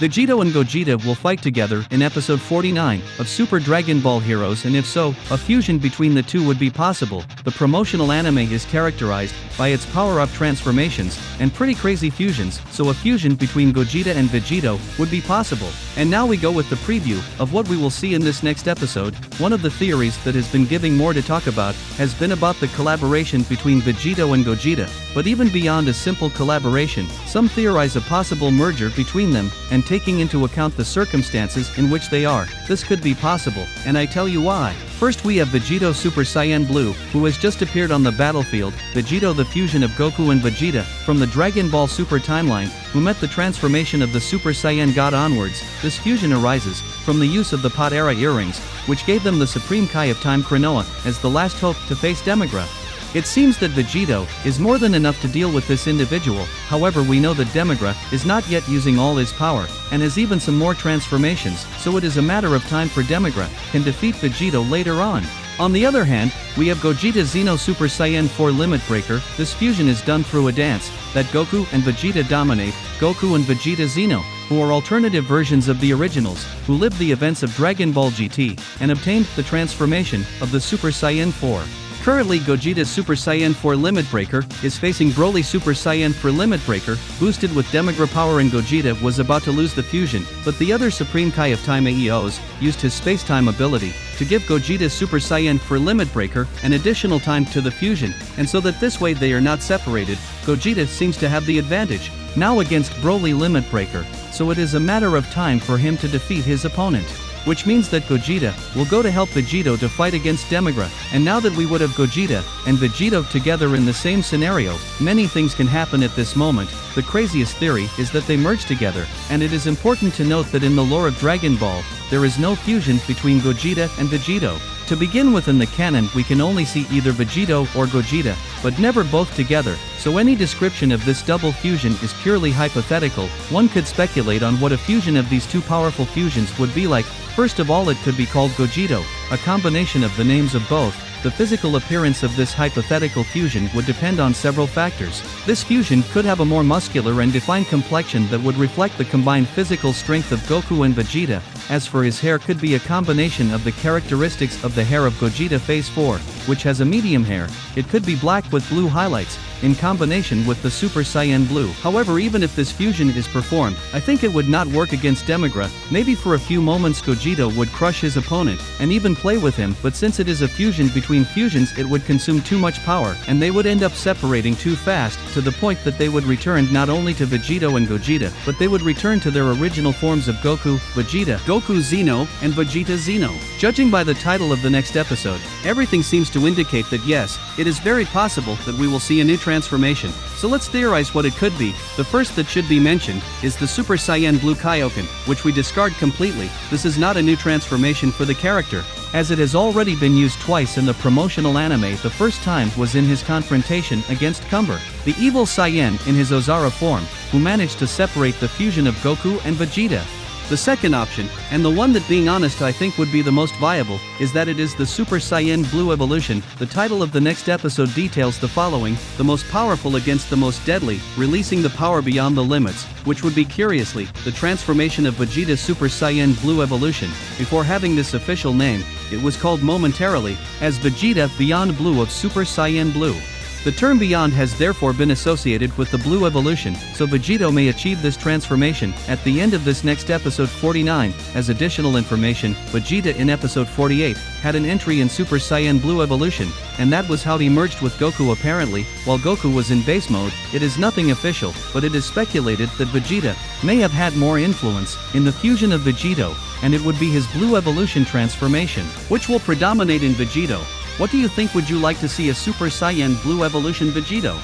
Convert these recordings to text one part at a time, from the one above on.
Vegito and Gogeta will fight together in episode 49 of Super Dragon Ball Heroes, and if so, a fusion between the two would be possible. The promotional anime is characterized by its power-up transformations and pretty crazy fusions, so a fusion between Gogeta and Vegito would be possible. And now we go with the preview of what we will see in this next episode. One of the theories that has been giving more to talk about has been about the collaboration between Vegito and Gogeta, but even beyond a simple collaboration, some theorize a possible merger between them, and taking into account the circumstances in which they are, this could be possible, and I tell you why. First we have Vegito Super Saiyan Blue, who has just appeared on the battlefield. Vegito, the fusion of Goku and Vegeta from the Dragon Ball Super timeline, who met the transformation of the Super Saiyan God onwards. This fusion arises from the use of the Pot Era earrings, which gave them the Supreme Kai of Time Kranoa as the last hope to face Demigra. It seems that Vegito is more than enough to deal with this individual. However, we know that Demigra is not yet using all his power, and has even some more transformations, so it is a matter of time for Demigra can defeat Vegito later on. On the other hand, we have Gogeta Xeno Super Saiyan 4 Limit Breaker. This fusion is done through a dance that Goku and Vegeta dominate. Goku and Vegeta Xeno, who are alternative versions of the originals, who lived the events of Dragon Ball GT, and obtained the transformation of the Super Saiyan 4. Currently, Gogeta Super Saiyan 4 Limit Breaker is facing Broly Super Saiyan 4 Limit Breaker, boosted with Demigra power, and Gogeta was about to lose the fusion, but the other Supreme Kai of Time AEOs used his space-time ability to give Gogeta Super Saiyan 4 Limit Breaker an additional time to the fusion, and so that this way they are not separated. Gogeta seems to have the advantage now against Broly Limit Breaker, so it is a matter of time for him to defeat his opponent. Which means that Gogeta will go to help Vegito to fight against Demigra, and now that we would have Gogeta and Vegito together in the same scenario, many things can happen at this moment. The craziest theory is that they merge together, and it is important to note that in the lore of Dragon Ball, there is no fusion between Gogeta and Vegito. To begin with, in the canon we can only see either Vegito or Gogeta, but never both together, so any description of this double fusion is purely hypothetical. One could speculate on what a fusion of these two powerful fusions would be like. First of all, it could be called Gogito, a combination of the names of both. The physical appearance of this hypothetical fusion would depend on several factors. This fusion could have a more muscular and defined complexion that would reflect the combined physical strength of Goku and Vegeta. As for his hair, could be a combination of the characteristics of the hair of Gogeta Phase 4, which has a medium hair. It could be black with blue highlights, in combination with the Super Saiyan Blue. However, even if this fusion is performed, I think it would not work against Demigra. Maybe for a few moments Gogeta would crush his opponent, and even play with him, but since it is a fusion between fusions, it would consume too much power, and they would end up separating too fast, to the point that they would return not only to Vegito and Gogeta, but they would return to their original forms of Goku, Vegeta, Goku Xeno, and Vegeta Xeno. Judging by the title of the next episode, everything seems to indicate that yes, it is very possible that we will see a new transformation. So let's theorize what it could be. The first that should be mentioned is the Super Saiyan Blue Kaioken, which we discard completely. This is not a new transformation for the character, as it has already been used twice in the promotional anime. The first time was in his confrontation against Cumber, the evil Saiyan in his Ozara form, who managed to separate the fusion of Goku and Vegeta. The second option, and the one that, being honest, I think would be the most viable, is that it is the Super Saiyan Blue Evolution. The title of the next episode details the following: the most powerful against the most deadly, releasing the power beyond the limits, which would be, curiously, the transformation of Vegeta's Super Saiyan Blue Evolution. Before having this official name, it was called momentarily as Vegeta Beyond Blue of Super Saiyan Blue. The term beyond has therefore been associated with the Blue Evolution, so Vegito may achieve this transformation at the end of this next episode 49. As additional information, Vegeta in episode 48 had an entry in Super Saiyan Blue Evolution, and that was how he merged with Goku apparently, while Goku was in base mode. It is nothing official, but it is speculated that Vegeta may have had more influence in the fusion of Vegito, and it would be his Blue Evolution transformation, which will predominate in Vegito. What do you think? Would you like to see a Super Saiyan Blue Evolution Vegito?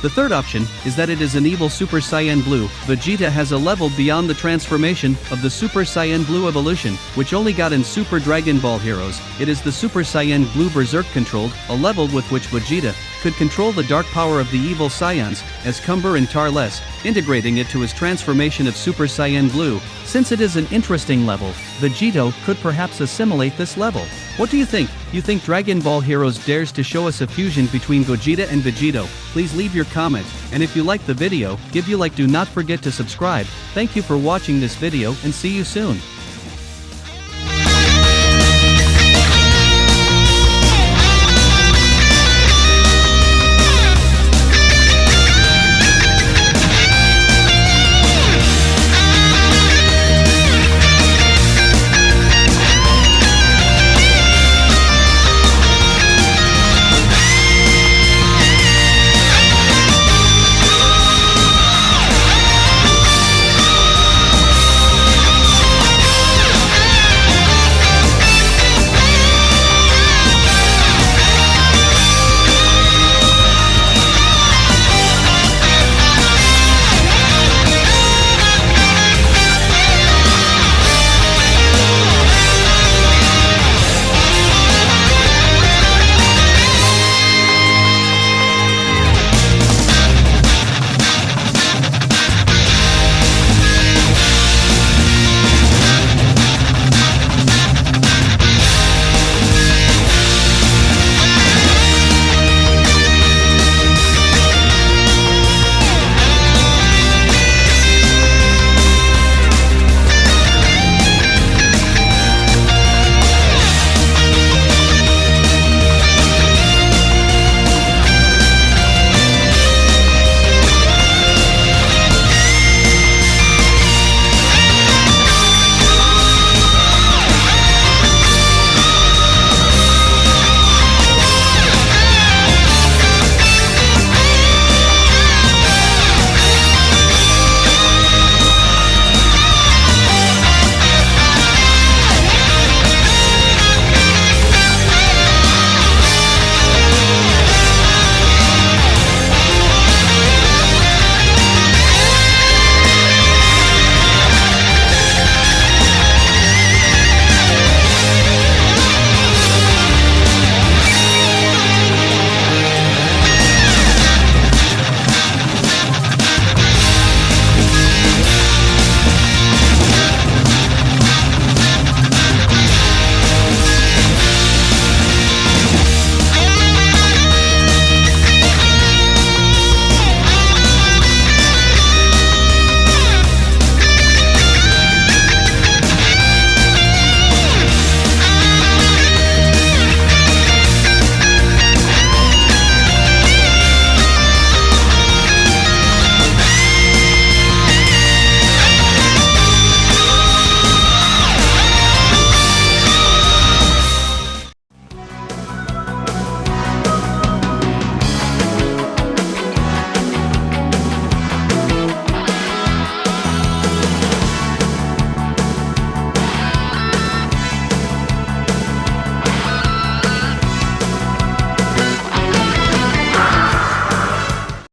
The third option is that it is an evil Super Saiyan Blue. Vegeta has a level beyond the transformation of the Super Saiyan Blue Evolution, which only got in Super Dragon Ball Heroes. It is the Super Saiyan Blue Berserk controlled, a level with which Vegeta could control the dark power of the evil Saiyans, as Cumber and Tarles, integrating it to his transformation of Super Saiyan Blue. Since it is an interesting level, Vegito could perhaps assimilate this level. What do you think? You think Dragon Ball Heroes dares to show us a fusion between Gogeta and Vegito? Please leave your comment, and if you like the video, give you like. Do not forget to subscribe. Thank you for watching this video and see you soon.